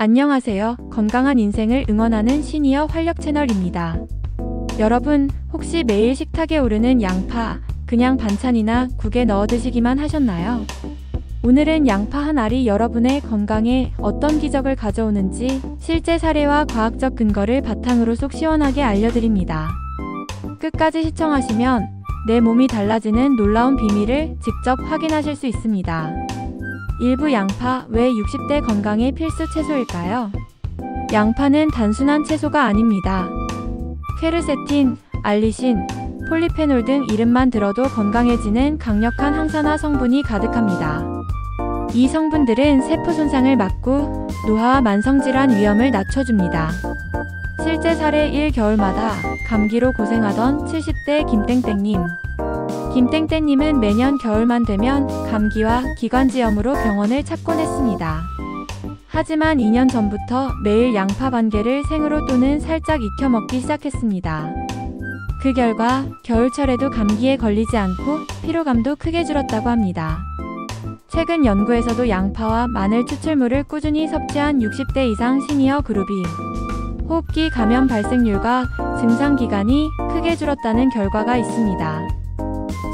안녕하세요. 건강한 인생을 응원하는 시니어 활력 채널입니다. 여러분, 혹시 매일 식탁에 오르는 양파, 그냥 반찬이나 국에 넣어 드시기만 하셨나요? 오늘은 양파 한 알이 여러분의 건강에 어떤 기적을 가져오는지 실제 사례와 과학적 근거를 바탕으로 속 시원하게 알려드립니다. 끝까지 시청하시면 내 몸이 달라지는 놀라운 비밀을 직접 확인하실 수 있습니다. 일부 양파, 왜 60대 건강의 필수 채소일까요? 양파는 단순한 채소가 아닙니다. 퀘르세틴, 알리신, 폴리페놀 등 이름만 들어도 건강해지는 강력한 항산화 성분이 가득합니다. 이 성분들은 세포 손상을 막고 노화와 만성질환 위험을 낮춰줍니다. 실제 사례 1겨울마다 감기로 고생하던 70대 김땡땡님. 김땡땡님은 매년 겨울만 되면 감기와 기관지염으로 병원을 찾곤 했습니다. 하지만 2년 전부터 매일 양파 반 개를 생으로 또는 살짝 익혀 먹기 시작했습니다. 그 결과 겨울철에도 감기에 걸리지 않고 피로감도 크게 줄었다고 합니다. 최근 연구에서도 양파와 마늘 추출물을 꾸준히 섭취한 60대 이상 시니어 그룹이 호흡기 감염 발생률과 증상 기간이 크게 줄었다는 결과가 있습니다.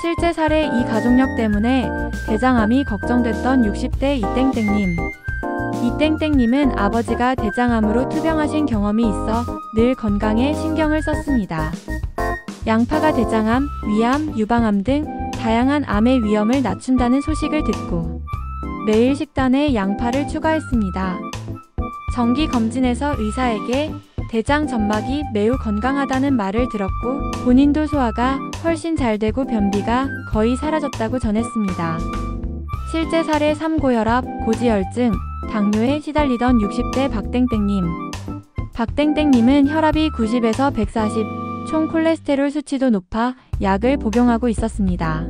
실제 사례 이 가족력 때문에 대장암이 걱정됐던 60대 이땡땡님. 이땡땡님은 아버지가 대장암으로 투병하신 경험이 있어 늘 건강에 신경을 썼습니다. 양파가 대장암, 위암, 유방암 등 다양한 암의 위험을 낮춘다는 소식을 듣고 매일 식단에 양파를 추가했습니다. 정기 검진에서 의사에게 대장 점막이 매우 건강하다는 말을 들었고 본인도 소화가 훨씬 잘 되고 변비가 거의 사라졌다고 전했습니다. 실제 사례 3 고혈압, 고지혈증, 당뇨에 시달리던 60대 박땡땡님. 박땡땡님은 혈압이 90에서 140, 총 콜레스테롤 수치도 높아 약을 복용하고 있었습니다.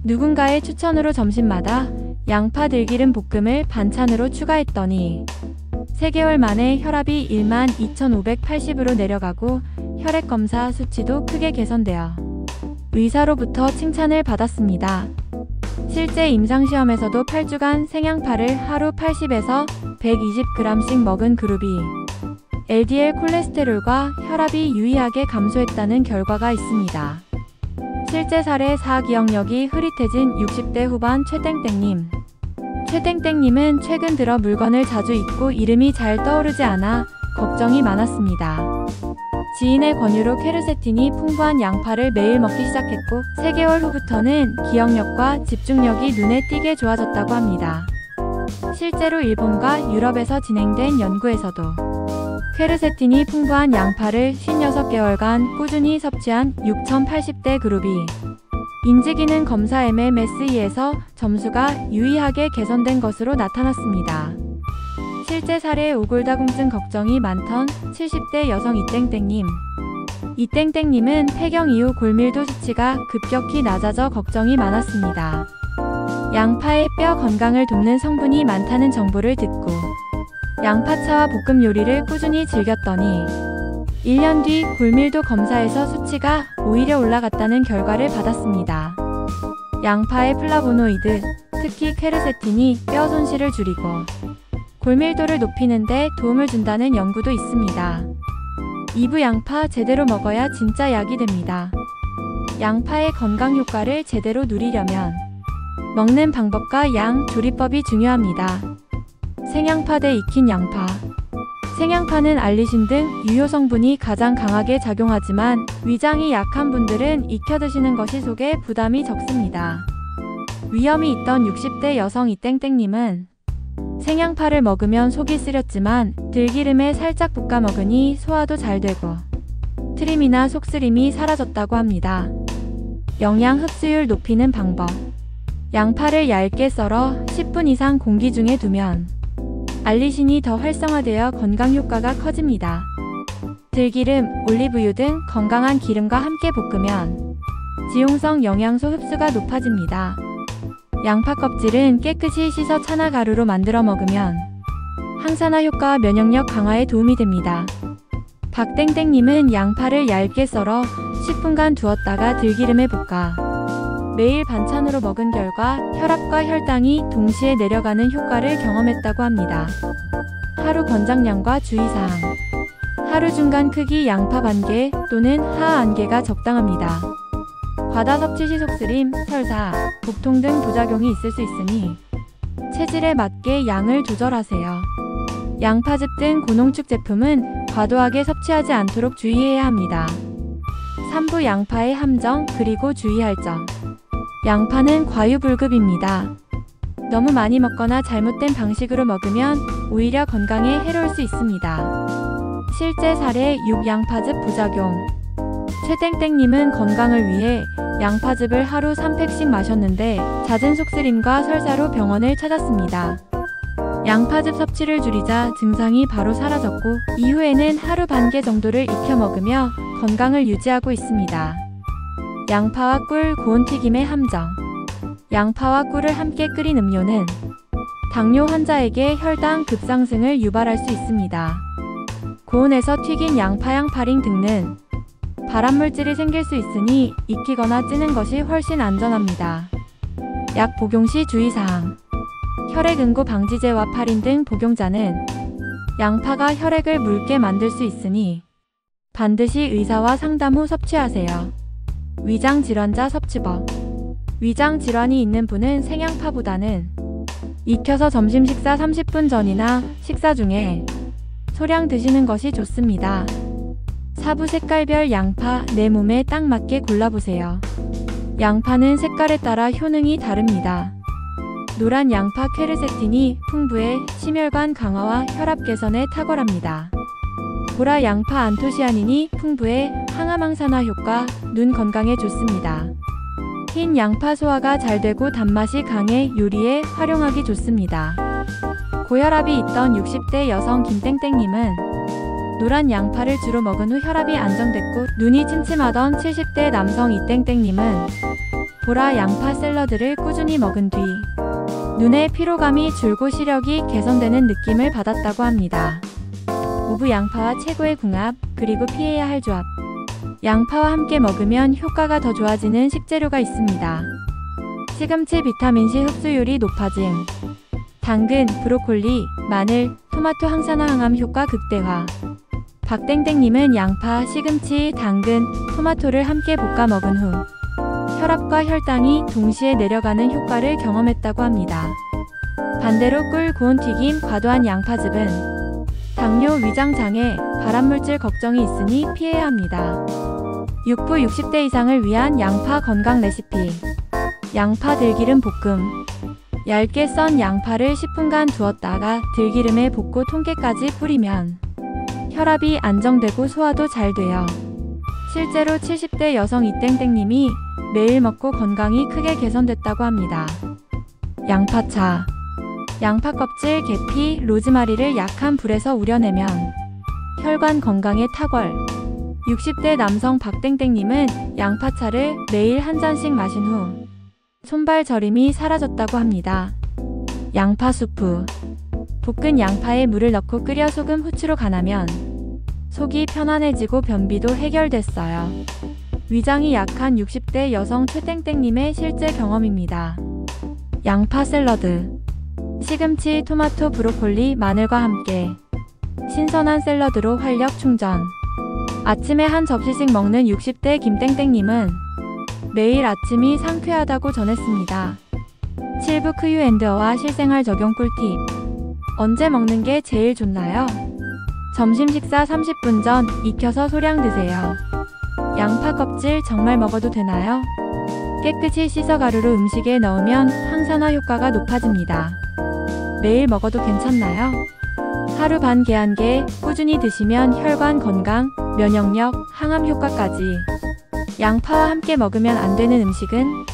누군가의 추천으로 점심마다 양파 들기름 볶음을 반찬으로 추가했더니 3개월 만에 혈압이 12,580으로 내려가고 혈액검사 수치도 크게 개선되어 의사로부터 칭찬을 받았습니다. 실제 임상시험에서도 8주간 생양파를 하루 80에서 120g씩 먹은 그룹이 LDL 콜레스테롤과 혈압이 유의하게 감소했다는 결과가 있습니다. 실제 사례 4 기억력이 흐릿해진 60대 후반 최땡땡님. 최땡땡님은 최근 들어 물건을 자주 잊고 이름이 잘 떠오르지 않아 걱정이 많았습니다. 지인의 권유로 퀘르세틴이 풍부한 양파를 매일 먹기 시작했고 3개월 후부터는 기억력과 집중력이 눈에 띄게 좋아졌다고 합니다. 실제로 일본과 유럽에서 진행된 연구에서도 퀘르세틴이 풍부한 양파를 56개월간 꾸준히 섭취한 6,080대 그룹이 인지기능 검사 MMSE에서 점수가 유의하게 개선된 것으로 나타났습니다. 실제 사례 오골다공증 걱정이 많던 70대 여성 이땡땡님. 이땡땡님은 폐경 이후 골밀도 수치가 급격히 낮아져 걱정이 많았습니다. 양파에 뼈 건강을 돕는 성분이 많다는 정보를 듣고 양파차와 볶음 요리를 꾸준히 즐겼더니 1년 뒤 골밀도 검사에서 수치가 오히려 올라갔다는 결과를 받았습니다. 양파의 플라보노이드, 특히 퀘르세틴이 뼈 손실을 줄이고 골밀도를 높이는 데 도움을 준다는 연구도 있습니다. 2부 양파 제대로 먹어야 진짜 약이 됩니다. 양파의 건강 효과를 제대로 누리려면 먹는 방법과 양, 조리법이 중요합니다. 생양파 대 익힌 양파. 생양파는 알리신 등 유효 성분이 가장 강하게 작용하지만 위장이 약한 분들은 익혀 드시는 것이 속에 부담이 적습니다. 위염이 있던 60대 여성 이땡땡님은 생양파를 먹으면 속이 쓰렸지만 들기름에 살짝 볶아 먹으니 소화도 잘 되고 트림이나 속쓰림이 사라졌다고 합니다. 영양 흡수율 높이는 방법. 양파를 얇게 썰어 10분 이상 공기 중에 두면 알리신이 더 활성화되어 건강 효과가 커집니다. 들기름, 올리브유 등 건강한 기름과 함께 볶으면 지용성 영양소 흡수가 높아집니다. 양파 껍질은 깨끗이 씻어 차나 가루로 만들어 먹으면 항산화 효과와 면역력 강화에 도움이 됩니다. 박땡땡님은 양파를 얇게 썰어 10분간 두었다가 들기름에 볶아 매일 반찬으로 먹은 결과 혈압과 혈당이 동시에 내려가는 효과를 경험했다고 합니다. 하루 권장량과 주의사항. 하루 중간 크기 양파 반개 또는 하 안개가 적당합니다. 과다 섭취 시 속쓰림, 설사, 복통 등 부작용이 있을 수 있으니 체질에 맞게 양을 조절하세요. 양파즙 등 고농축 제품은 과도하게 섭취하지 않도록 주의해야 합니다. 3부 양파의 함정 그리고 주의할 점. 양파는 과유불급입니다. 너무 많이 먹거나 잘못된 방식으로 먹으면 오히려 건강에 해로울 수 있습니다. 실제 사례 6양파즙 부작용. 최땡땡님은 건강을 위해 양파즙을 하루 3팩씩 마셨는데 잦은 속쓰림과 설사로 병원을 찾았습니다. 양파즙 섭취를 줄이자 증상이 바로 사라졌고 이후에는 하루 반개 정도를 익혀 먹으며 건강을 유지하고 있습니다. 양파와 꿀 고온 튀김의 함정. 양파와 꿀을 함께 끓인 음료는 당뇨 환자에게 혈당 급상승을 유발할 수 있습니다. 고온에서 튀긴 양파향 파링 등은 발암물질이 생길 수 있으니 익히거나 찌는 것이 훨씬 안전합니다. 약 복용 시 주의사항. 혈액응고 방지제와 파린 등 복용자는 양파가 혈액을 묽게 만들 수 있으니 반드시 의사와 상담 후 섭취하세요. 위장질환자 섭취법. 위장질환이 있는 분은 생양파보다는 익혀서 점심 식사 30분 전이나 식사 중에 소량 드시는 것이 좋습니다. 사부 색깔별 양파 내 몸에 딱 맞게 골라보세요. 양파는 색깔에 따라 효능이 다릅니다. 노란 양파 퀘르세틴이 풍부해 심혈관 강화와 혈압 개선에 탁월합니다. 보라 양파 안토시아닌이 풍부해 항암 항산화 효과, 눈 건강에 좋습니다. 흰 양파 소화가 잘 되고 단맛이 강해 요리에 활용하기 좋습니다. 고혈압이 있던 60대 여성 김땡땡님은 노란 양파를 주로 먹은 후 혈압이 안정됐고 눈이 침침하던 70대 남성 이땡땡님은 보라 양파 샐러드를 꾸준히 먹은 뒤 눈의 피로감이 줄고 시력이 개선되는 느낌을 받았다고 합니다. 우부 양파와 최고의 궁합 그리고 피해야 할 조합. 양파와 함께 먹으면 효과가 더 좋아지는 식재료가 있습니다. 시금치 비타민C 흡수율이 높아짐. 당근, 브로콜리, 마늘, 토마토 항산화 항암 효과 극대화. 박땡땡님은 양파, 시금치, 당근, 토마토를 함께 볶아 먹은 후 혈압과 혈당이 동시에 내려가는 효과를 경험했다고 합니다. 반대로 꿀 고온 튀김 과도한 양파즙은 당뇨, 위장장애, 발암물질 걱정이 있으니 피해야 합니다. 육부 60대 이상을 위한 양파 건강 레시피. 양파 들기름 볶음. 얇게 썬 양파를 10분간 두었다가 들기름에 볶고 통깨까지 뿌리면 혈압이 안정되고 소화도 잘 돼요. 실제로 70대 여성 이땡땡님이 매일 먹고 건강이 크게 개선됐다고 합니다. 양파차. 양파 껍질, 계피, 로즈마리를 약한 불에서 우려내면 혈관 건강에 탁월. 60대 남성 박땡땡님은 양파차를 매일 한 잔씩 마신 후 손발 저림이 사라졌다고 합니다. 양파 수프. 볶은 양파에 물을 넣고 끓여 소금, 후추로 간하면 속이 편안해지고 변비도 해결됐어요. 위장이 약한 60대 여성 최땡땡님의 실제 경험입니다. 양파 샐러드. 시금치, 토마토, 브로콜리, 마늘과 함께 신선한 샐러드로 활력 충전. 아침에 한 접시씩 먹는 60대 김땡땡님은 매일 아침이 상쾌하다고 전했습니다. 7부 크유앤드어와 실생활 적용 꿀팁. 언제 먹는 게 제일 좋나요? 점심 식사 30분 전 익혀서 소량 드세요. 양파 껍질 정말 먹어도 되나요? 깨끗이 씻어 가루로 음식에 넣으면 항산화 효과가 높아집니다. 매일 먹어도 괜찮나요? 하루 반 개 한 개 꾸준히 드시면 혈관 건강, 면역력, 항암 효과까지. 양파와 함께 먹으면 안 되는 음식은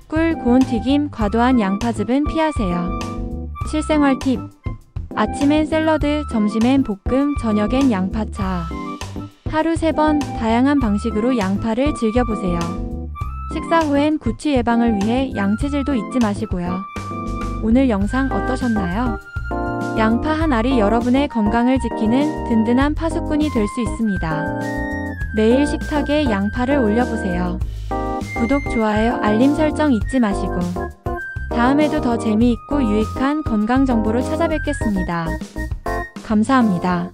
꿀 고온 튀김 과도한 양파즙은 피하세요. 실생활 팁. 아침엔 샐러드, 점심엔 볶음, 저녁엔 양파차. 하루 3번 다양한 방식으로 양파를 즐겨보세요. 식사 후엔 구취 예방을 위해 양치질도 잊지 마시고요. 오늘 영상 어떠셨나요? 양파 한 알이 여러분의 건강을 지키는 든든한 파수꾼이 될 수 있습니다. 매일 식탁에 양파를 올려보세요. 구독, 좋아요, 알림 설정 잊지 마시고 다음에도 더 재미있고 유익한 건강 정보로 찾아뵙겠습니다. 감사합니다.